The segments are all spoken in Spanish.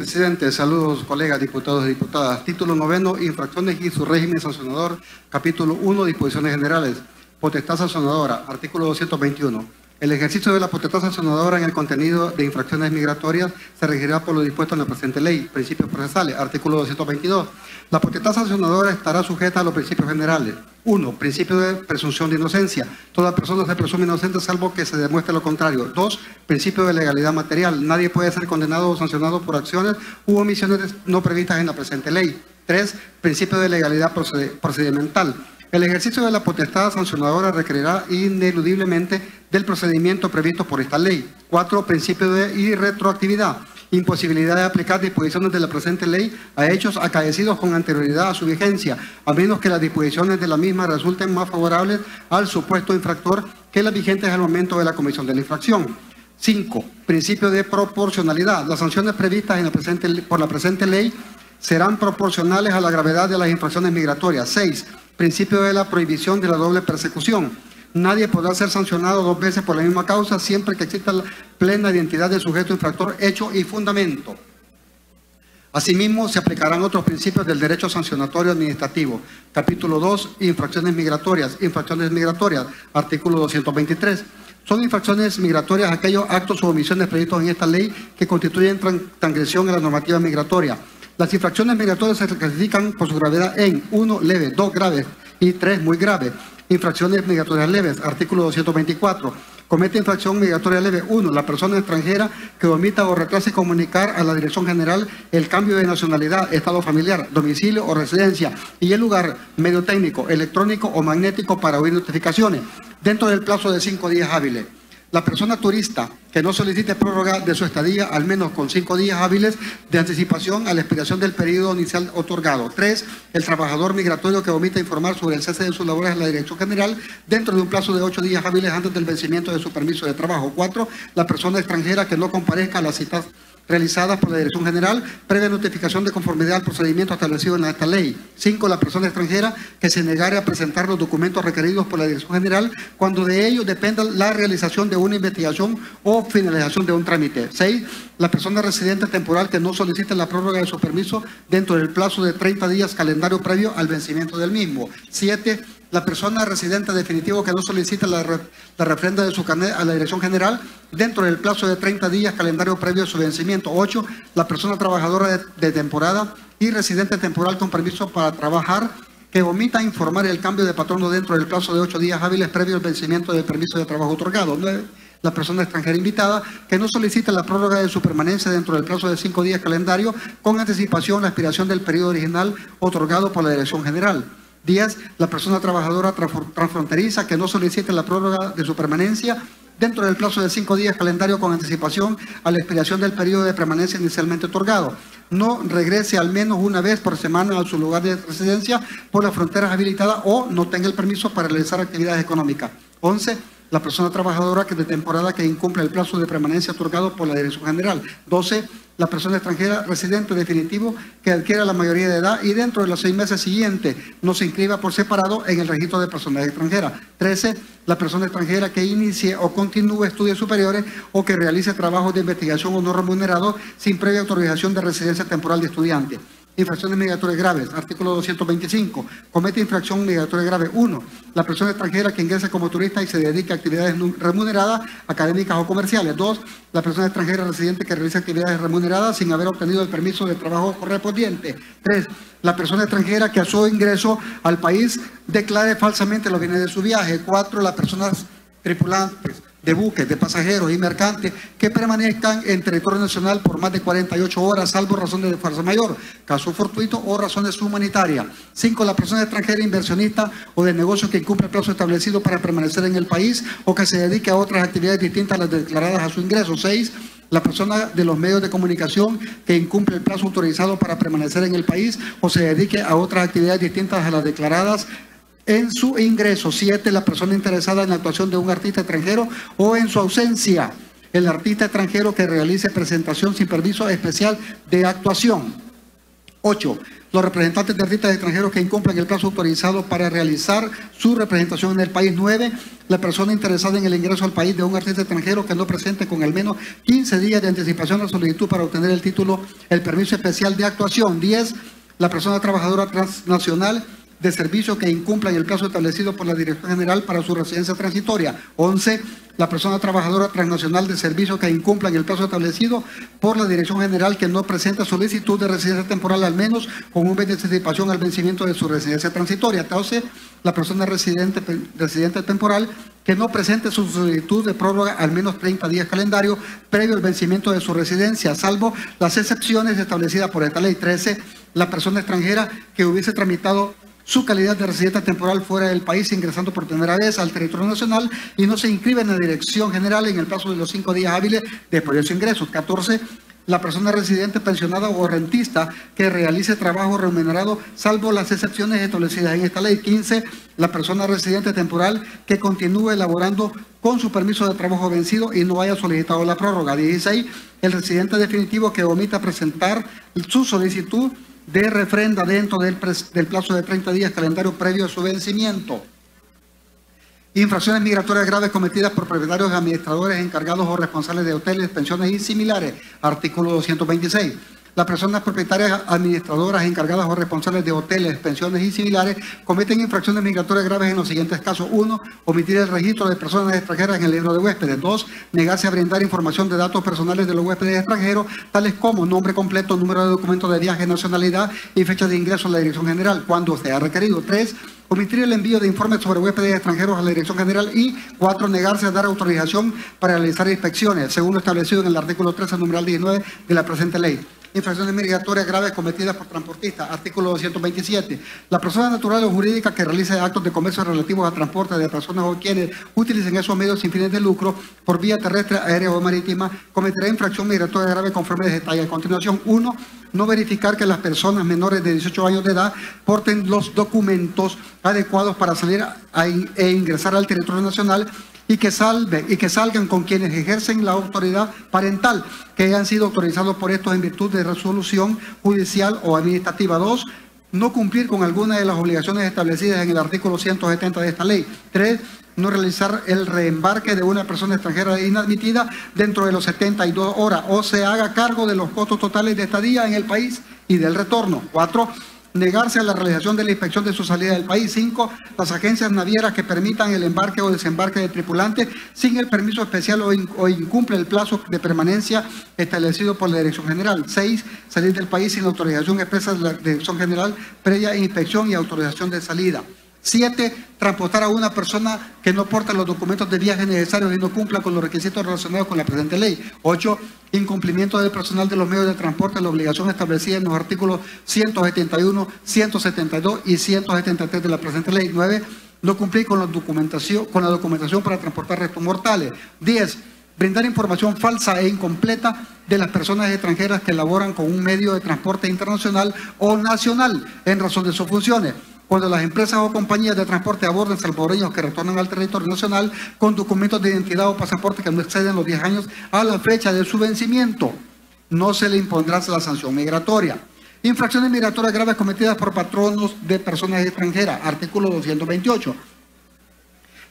Presidente, saludos colegas, diputados y diputadas. Título 9, infracciones y su régimen sancionador. Capítulo 1, disposiciones generales. Potestad sancionadora, artículo 221. El ejercicio de la potestad sancionadora en el contenido de infracciones migratorias se regirá por lo dispuesto en la presente ley. Principios procesales, artículo 222. La potestad sancionadora estará sujeta a los principios generales. 1. Principio de presunción de inocencia. Toda persona se presume inocente salvo que se demuestre lo contrario. 2. Principio de legalidad material. Nadie puede ser condenado o sancionado por acciones u omisiones no previstas en la presente ley. 3. Principio de legalidad procedimental. El ejercicio de la potestad sancionadora requerirá ineludiblemente del procedimiento previsto por esta ley. 4. Principio de irretroactividad. Imposibilidad de aplicar disposiciones de la presente ley a hechos acaecidos con anterioridad a su vigencia, a menos que las disposiciones de la misma resulten más favorables al supuesto infractor que las vigentes al momento de la comisión de la infracción. 5. Principio de proporcionalidad. Las sanciones previstas por la presente ley serán proporcionales a la gravedad de las infracciones migratorias. 6. Principio de la prohibición de la doble persecución. Nadie podrá ser sancionado 2 veces por la misma causa siempre que exista la plena identidad del sujeto infractor, hecho y fundamento. Asimismo, se aplicarán otros principios del derecho sancionatorio administrativo. Capítulo 2, infracciones migratorias. Infracciones migratorias, artículo 223. Son infracciones migratorias aquellos actos u omisiones previstos en esta ley que constituyen transgresión a la normativa migratoria. Las infracciones migratorias se clasifican por su gravedad en 1, leve, 2, grave y 3, muy grave. Infracciones migratorias leves, artículo 224. Comete infracción migratoria leve. 1. La persona extranjera que omita o retrase comunicar a la Dirección General el cambio de nacionalidad, estado familiar, domicilio o residencia y el lugar, medio técnico, electrónico o magnético para oír notificaciones, dentro del plazo de 5 días hábiles. La persona turista que no solicite prórroga de su estadía al menos con 5 días hábiles de anticipación a la expiración del periodo inicial otorgado. 3. El trabajador migratorio que omita informar sobre el cese de sus labores a la Dirección General dentro de un plazo de 8 días hábiles antes del vencimiento de su permiso de trabajo. 4. La persona extranjera que no comparezca a las citas realizadas por la Dirección General previa notificación de conformidad al procedimiento establecido en esta ley. 5. La persona extranjera que se negare a presentar los documentos requeridos por la Dirección General cuando de ello dependa la realización de una investigación o finalización de un trámite. 6. La persona residente temporal que no solicite la prórroga de su permiso dentro del plazo de 30 días calendario previo al vencimiento del mismo. 7. La persona residente definitivo que no solicite la refrenda de su carnet a la Dirección General dentro del plazo de 30 días calendario previo a su vencimiento. 8. La persona trabajadora de temporada y residente temporal con permiso para trabajar que omita informar el cambio de patrono dentro del plazo de 8 días hábiles previo al vencimiento del permiso de trabajo otorgado. 9. La persona extranjera invitada que no solicite la prórroga de su permanencia dentro del plazo de 5 días calendario con anticipación a la expiración del periodo original otorgado por la Dirección General. 10. La persona trabajadora transfronteriza que no solicite la prórroga de su permanencia dentro del plazo de 5 días calendario con anticipación a la expiración del periodo de permanencia inicialmente otorgado. No regrese al menos una vez por semana a su lugar de residencia por las fronteras habilitadas o no tenga el permiso para realizar actividades económicas. 11. La persona trabajadora que de temporada que incumple el plazo de permanencia otorgado por la Dirección General. 12. La persona extranjera residente definitivo que adquiera la mayoría de edad y dentro de los 6 meses siguientes no se inscriba por separado en el registro de personas extranjeras. 13. La persona extranjera que inicie o continúe estudios superiores o que realice trabajos de investigación o no remunerados sin previa autorización de residencia temporal de estudiante. Infracciones migratorias graves, artículo 225. Comete infracción migratoria grave. 1. La persona extranjera que ingrese como turista y se dedique a actividades remuneradas, académicas o comerciales. 2. La persona extranjera residente que realice actividades remuneradas sin haber obtenido el permiso de trabajo correspondiente. 3. La persona extranjera que a su ingreso al país declare falsamente los bienes de su viaje. 4. Las personas tripulantes de buques, de pasajeros y mercantes que permanezcan en territorio nacional por más de 48 horas, salvo razones de fuerza mayor, caso fortuito o razones humanitarias. 5. La persona extranjera inversionista o de negocio que incumple el plazo establecido para permanecer en el país o que se dedique a otras actividades distintas a las declaradas a su ingreso. 6. La persona de los medios de comunicación que incumple el plazo autorizado para permanecer en el país o se dedique a otras actividades distintas a las declaradas en su ingreso. 7. La persona interesada en la actuación de un artista extranjero o en su ausencia, el artista extranjero que realice presentación sin permiso especial de actuación. 8. Los representantes de artistas extranjeros que incumplan el plazo autorizado para realizar su representación en el país. 9. La persona interesada en el ingreso al país de un artista extranjero que no presente con al menos 15 días de anticipación la solicitud para obtener el título, el permiso especial de actuación. 10. La persona trabajadora transnacional de servicio que incumplan el plazo establecido por la Dirección General para su residencia transitoria. 11. La persona trabajadora transnacional de servicio que incumplan el plazo establecido por la Dirección General que no presenta solicitud de residencia temporal al menos con un mes de anticipación al vencimiento de su residencia transitoria. 12. La persona residente temporal que no presente su solicitud de prórroga al menos 30 días calendario previo al vencimiento de su residencia, salvo las excepciones establecidas por esta ley. 13. La persona extranjera que hubiese tramitado su calidad de residente temporal fuera del país ingresando por primera vez al territorio nacional y no se inscribe en la Dirección General en el plazo de los 5 días hábiles después de su ingreso. 14. La persona residente, pensionada o rentista que realice trabajo remunerado salvo las excepciones establecidas en esta ley. 15. La persona residente temporal que continúe elaborando con su permiso de trabajo vencido y no haya solicitado la prórroga. 16. El residente definitivo que omita presentar su solicitud de refrenda dentro del plazo de 30 días calendario previo a su vencimiento. Infracciones migratorias graves cometidas por propietarios, administradores, encargados o responsables de hoteles, pensiones y similares. Artículo 226. Las personas propietarias, administradoras, encargadas o responsables de hoteles, pensiones y similares cometen infracciones migratorias graves en los siguientes casos. 1. Omitir el registro de personas extranjeras en el libro de huéspedes. 2. Negarse a brindar información de datos personales de los huéspedes extranjeros, tales como nombre completo, número de documento de viaje, nacionalidad y fecha de ingreso a la Dirección General, cuando sea requerido. 3. Omitir el envío de informes sobre huéspedes extranjeros a la Dirección General. Y 4. Negarse a dar autorización para realizar inspecciones, según lo establecido en el artículo 13, numeral 19 de la presente ley. Infracciones migratorias graves cometidas por transportistas. Artículo 227. La persona natural o jurídica que realice actos de comercio relativos a transporte de personas o quienes utilicen esos medios sin fines de lucro por vía terrestre, aérea o marítima cometerá infracción migratoria grave conforme detalla a continuación. 1. No verificar que las personas menores de 18 años de edad porten los documentos adecuados para salir e ingresar al territorio nacional y que salgan con quienes ejercen la autoridad parental, que hayan sido autorizados por estos en virtud de resolución judicial o administrativa. 2. No cumplir con alguna de las obligaciones establecidas en el artículo 170 de esta ley. 3. No realizar el reembarque de una persona extranjera inadmitida dentro de los 72 horas o se haga cargo de los costos totales de estadía en el país y del retorno. 4. Negarse a la realización de la inspección de su salida del país. 5. Las agencias navieras que permitan el embarque o desembarque de tripulantes sin el permiso especial o incumple el plazo de permanencia establecido por la Dirección General. 6. Salir del país sin autorización expresa de la Dirección General previa inspección y autorización de salida. 7. Transportar a una persona que no porta los documentos de viaje necesarios y no cumpla con los requisitos relacionados con la presente ley. 8. Incumplimiento del personal de los medios de transporte, la obligación establecida en los artículos 171, 172 y 173 de la presente ley. 9. No cumplir con la documentación para transportar restos mortales. 10. Brindar información falsa e incompleta de las personas extranjeras que laboran con un medio de transporte internacional o nacional en razón de sus funciones. Cuando las empresas o compañías de transporte aborden salvadoreños que retornan al territorio nacional con documentos de identidad o pasaporte que no exceden los 10 años a la fecha de su vencimiento, no se le impondrá la sanción migratoria. Infracciones migratorias graves cometidas por patronos de personas extranjeras. Artículo 228.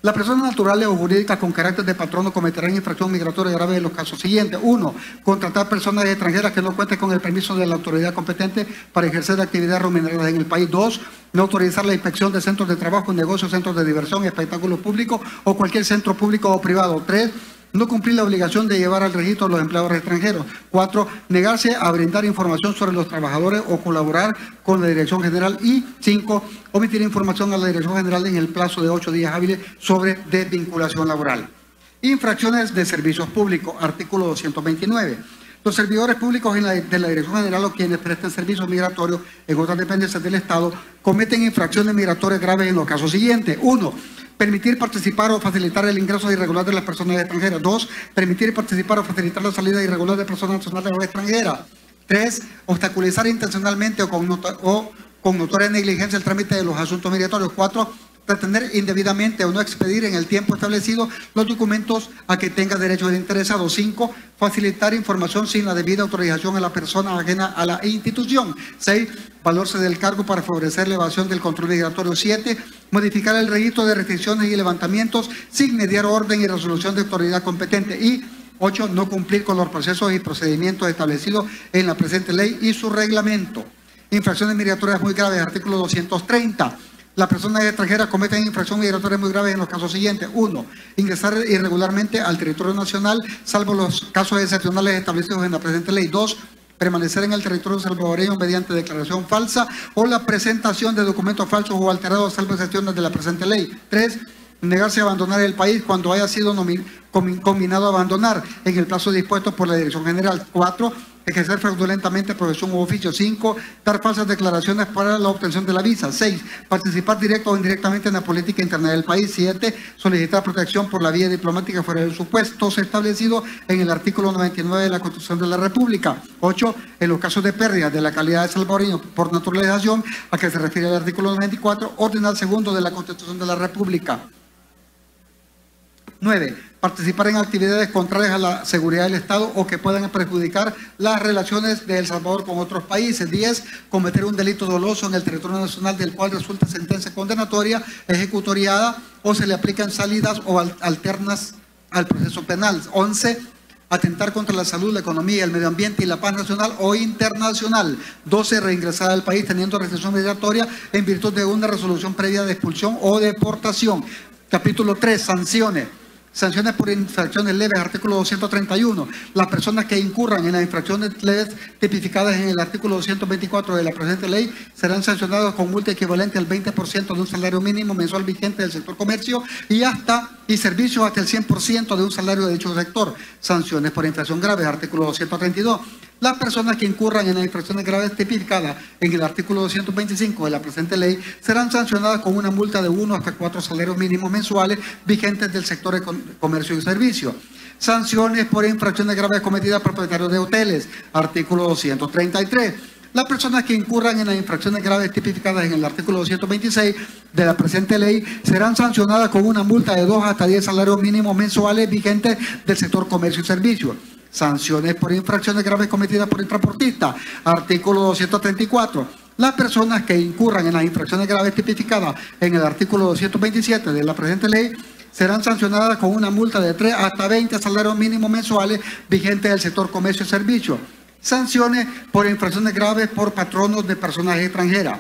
Las personas naturales o jurídicas con carácter de patrono cometerán infracción migratoria grave en los casos siguientes. 1. Contratar personas extranjeras que no cuenten con el permiso de la autoridad competente para ejercer actividades remuneradas en el país. 2. No autorizar la inspección de centros de trabajo, negocios, centros de diversión, espectáculos públicos o cualquier centro público o privado. 3. No cumplir la obligación de llevar al registro a los empleadores extranjeros. 4. Negarse a brindar información sobre los trabajadores o colaborar con la Dirección General. Y 5. Omitir información a la Dirección General en el plazo de 8 días hábiles sobre desvinculación laboral. Infracciones de servicios públicos. Artículo 229. Los servidores públicos de la Dirección General o quienes presten servicios migratorios en otras dependencias del Estado cometen infracciones migratorias graves en los casos siguientes. 1. Permitir participar o facilitar el ingreso irregular de las personas extranjeras. 2. Permitir participar o facilitar la salida irregular de personas nacionales o extranjeras. 3. Obstaculizar intencionalmente o con notoria negligencia el trámite de los asuntos migratorios. 4. retener indebidamente o no expedir en el tiempo establecido los documentos a que tenga derecho de interesado. 5. Facilitar información sin la debida autorización a la persona ajena a la institución. 6. Valorse del cargo para favorecer la evasión del control migratorio. 7. Modificar el registro de restricciones y levantamientos sin mediar orden y resolución de autoridad competente. Y 8. No cumplir con los procesos y procedimientos establecidos en la presente ley y su reglamento. Infracciones migratorias muy graves, artículo 230. Las personas extranjeras cometen infracciones migratorias muy graves en los casos siguientes. 1. Ingresar irregularmente al territorio nacional, salvo los casos excepcionales establecidos en la presente ley. 2. Permanecer en el territorio salvadoreño mediante declaración falsa o la presentación de documentos falsos o alterados, salvo excepciones de la presente ley. 3. Negarse a abandonar el país cuando haya sido combinado a abandonar en el plazo dispuesto por la Dirección General. 4. Ejercer fraudulentamente profesión u oficio. 5. Dar falsas declaraciones para la obtención de la visa. 6. Participar directo o indirectamente en la política interna del país. 7. Solicitar protección por la vía diplomática fuera del supuesto establecido en el artículo 99 de la Constitución de la República. 8. En los casos de pérdida de la calidad de salvadoreño por naturalización, a que se refiere el artículo 94, orden segundo de la Constitución de la República. 9. Participar en actividades contrarias a la seguridad del Estado o que puedan perjudicar las relaciones de El Salvador con otros países. 10. Cometer un delito doloso en el territorio nacional del cual resulta sentencia condenatoria, ejecutoriada o se le aplican salidas o alternas al proceso penal. 11. Atentar contra la salud, la economía, el medio ambiente y la paz nacional o internacional. 12. Reingresar al país teniendo restricción migratoria en virtud de una resolución previa de expulsión o deportación. Capítulo 3. Sanciones. Sanciones por infracciones leves, artículo 231. Las personas que incurran en las infracciones leves tipificadas en el artículo 224 de la presente ley serán sancionados con multa equivalente al 20% de un salario mínimo mensual vigente del sector comercio y servicios hasta el 100% de un salario de dicho sector. Sanciones por infracción grave, artículo 232. Las personas que incurran en las infracciones graves tipificadas en el artículo 225 de la presente ley serán sancionadas con una multa de 1 hasta 4 salarios mínimos mensuales vigentes del sector de comercio y servicio. Sanciones por infracciones graves cometidas por propietarios de hoteles, artículo 233. Las personas que incurran en las infracciones graves tipificadas en el artículo 226 de la presente ley serán sancionadas con una multa de 2 hasta 10 salarios mínimos mensuales vigentes del sector comercio y servicio. Sanciones por infracciones graves cometidas por el transportista, artículo 234. Las personas que incurran en las infracciones graves tipificadas en el artículo 227 de la presente ley serán sancionadas con una multa de 3 hasta 20 salarios mínimos mensuales vigentes del sector comercio y servicio. Sanciones por infracciones graves por patronos de personas extranjeras.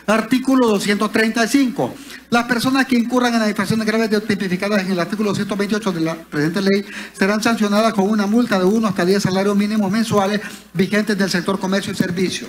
Artículo 235. Las personas que incurran en las infracciones graves tipificadas en el artículo 228 de la presente ley serán sancionadas con una multa de 1 hasta 10 salarios mínimos mensuales vigentes del sector comercio y servicio.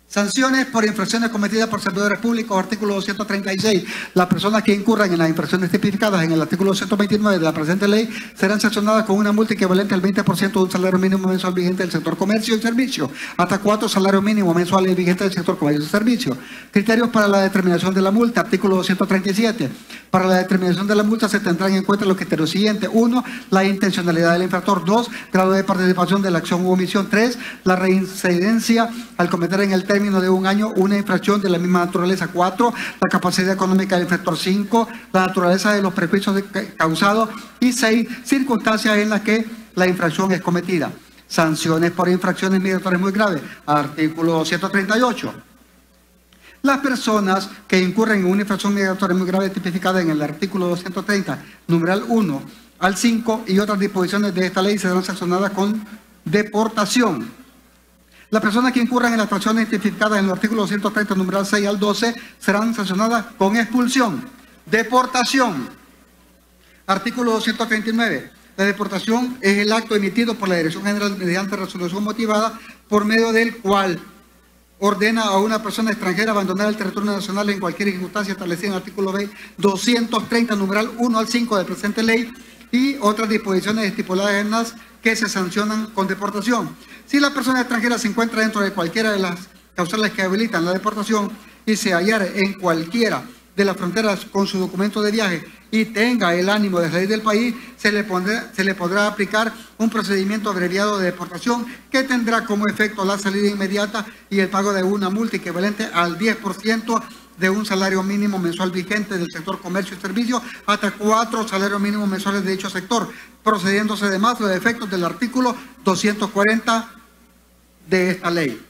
Sanciones por infracciones cometidas por servidores públicos, artículo 236. Las personas que incurran en las infracciones tipificadas en el artículo 229 de la presente ley serán sancionadas con una multa equivalente al 20% de un salario mínimo mensual vigente del sector comercio y servicio, hasta 4 salarios mínimos mensuales vigentes del sector comercio y servicio. Criterios para la determinación de la multa, artículo 237. Para la determinación de la multa se tendrán en cuenta los criterios siguientes. 1. La intencionalidad del infractor. 2. Grado de participación de la acción u omisión. 3. La reincidencia al cometer en el término de un año una infracción de la misma naturaleza. 4. La capacidad económica del infractor. 5. La naturaleza de los prejuicios causados. Y 6. Circunstancias en las que la infracción es cometida. Sanciones por infracciones migratorias muy graves. Artículo 238. Las personas que incurren en una infracción migratoria muy grave tipificada en el artículo 230, numeral 1 al 5 y otras disposiciones de esta ley serán sancionadas con deportación. Las personas que incurran en las infracciones tipificadas en el artículo 230, numeral 6 al 12 serán sancionadas con expulsión. Deportación. Artículo 239. La deportación es el acto emitido por la Dirección General mediante resolución motivada por medio del cual ordena a una persona extranjera abandonar el territorio nacional en cualquier circunstancia establecida en el artículo 230, numeral 1 al 5 de la presente ley y otras disposiciones estipuladas en las que se sancionan con deportación. Si la persona extranjera se encuentra dentro de cualquiera de las causales que habilitan la deportación y se hallara en cualquiera de las fronteras con su documento de viaje y tenga el ánimo de salir del país, se le podrá aplicar un procedimiento abreviado de deportación que tendrá como efecto la salida inmediata y el pago de una multa equivalente al 10% de un salario mínimo mensual vigente del sector comercio y servicio hasta 4 salarios mínimos mensuales de dicho sector, procediéndose además los efectos del artículo 240 de esta ley.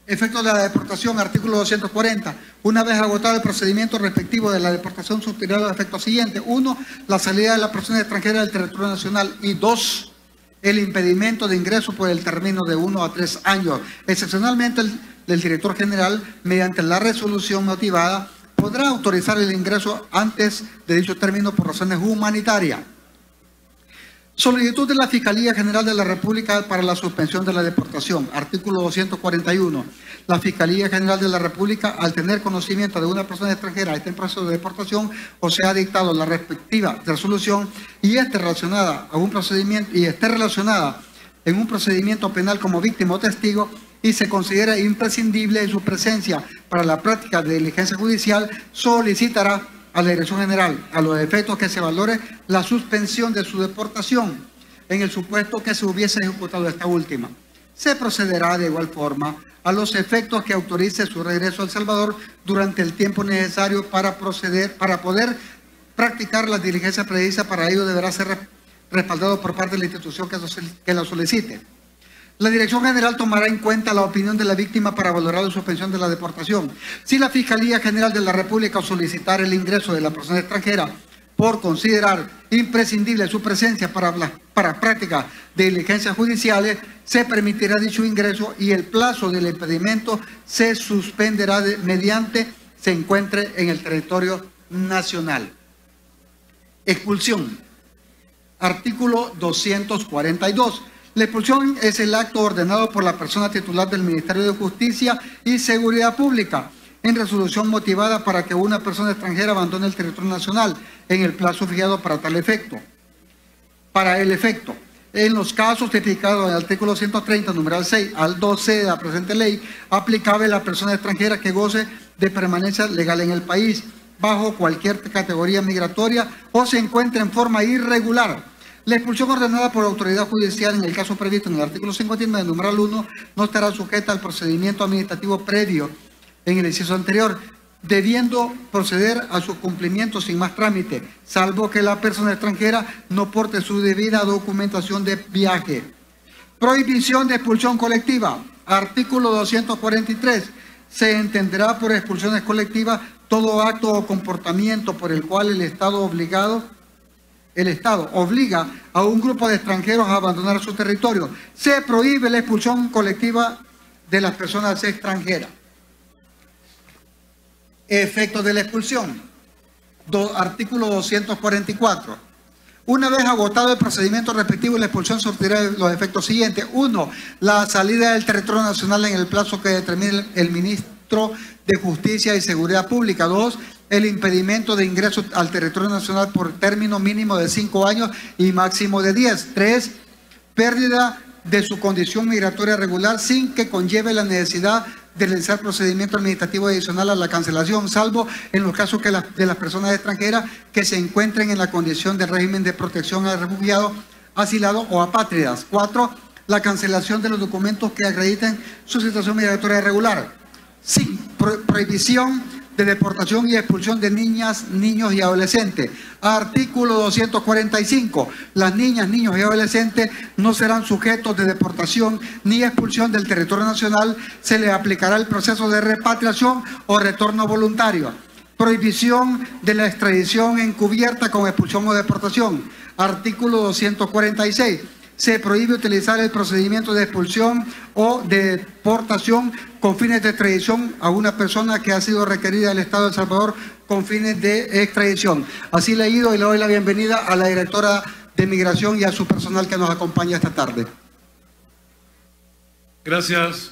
Efectos de la deportación, artículo 240. Una vez agotado el procedimiento respectivo de la deportación, surtirá los efectos siguientes. 1. La salida de la persona extranjera del territorio nacional. Y 2. El impedimento de ingreso por el término de 1 a 3 años. Excepcionalmente, el director general, mediante la resolución motivada, podrá autorizar el ingreso antes de dicho término por razones humanitarias. Solicitud de la Fiscalía General de la República para la suspensión de la deportación. Artículo 241. La Fiscalía General de la República, al tener conocimiento de una persona extranjera que esté en proceso de deportación o se ha dictado la respectiva resolución y esté relacionada a un procedimiento en un procedimiento penal como víctima o testigo y se considera imprescindible su presencia para la práctica de diligencia judicial, solicitará a la Dirección General, a los efectos que se valore la suspensión de su deportación, en el supuesto que se hubiese ejecutado esta última. Se procederá de igual forma a los efectos que autorice su regreso a El Salvador durante el tiempo necesario para poder practicar las diligencias previstas. Para ello deberá ser respaldado por parte de la institución que la solicite. La Dirección General tomará en cuenta la opinión de la víctima para valorar la suspensión de la deportación. Si la Fiscalía General de la República solicitar el ingreso de la persona extranjera por considerar imprescindible su presencia para práctica de diligencias judiciales, se permitirá dicho ingreso y el plazo del impedimento se suspenderá mediante se encuentre en el territorio nacional. Expulsión. Artículo 242. La expulsión es el acto ordenado por la persona titular del Ministerio de Justicia y Seguridad Pública en resolución motivada para que una persona extranjera abandone el territorio nacional en el plazo fijado para tal efecto. Para el efecto, en los casos tipificados en el artículo 130, numeral 6 al 12 de la presente ley, aplicable a la persona extranjera que goce de permanencia legal en el país, bajo cualquier categoría migratoria o se encuentre en forma irregular. La expulsión ordenada por autoridad judicial en el caso previsto en el artículo 59 del numeral 1 no estará sujeta al procedimiento administrativo previo en el inciso anterior, debiendo proceder a su cumplimiento sin más trámite, salvo que la persona extranjera no porte su debida documentación de viaje. Prohibición de expulsión colectiva. Artículo 243. Se entenderá por expulsiones colectivas todo acto o comportamiento por el cual el Estado obliga a un grupo de extranjeros a abandonar su territorio. Se prohíbe la expulsión colectiva de las personas extranjeras. Efectos de la expulsión. Artículo 244. Una vez agotado el procedimiento respectivo, la expulsión surtirá los efectos siguientes. 1. La salida del territorio nacional en el plazo que determine el ministro de Justicia y Seguridad Pública. 2. El impedimento de ingreso al territorio nacional por término mínimo de 5 años y máximo de 10. 3. Pérdida de su condición migratoria regular sin que conlleve la necesidad de realizar procedimiento administrativo adicional a la cancelación, salvo en los casos de las personas extranjeras que se encuentren en la condición de régimen de protección a refugiados, asilados o apátridas. 4. La cancelación de los documentos que acrediten su situación migratoria regular. 5. Prohibición de deportación y expulsión de niñas, niños y adolescentes. Artículo 245. Las niñas, niños y adolescentes no serán sujetos de deportación ni expulsión del territorio nacional. Se les aplicará el proceso de repatriación o retorno voluntario. Prohibición de la extradición encubierta con expulsión o deportación. Artículo 246. Se prohíbe utilizar el procedimiento de expulsión o de deportación con fines de extradición a una persona que ha sido requerida del Estado de El Salvador con fines de extradición. Así leído, y le doy la bienvenida a la directora de Migración y a su personal que nos acompaña esta tarde. Gracias.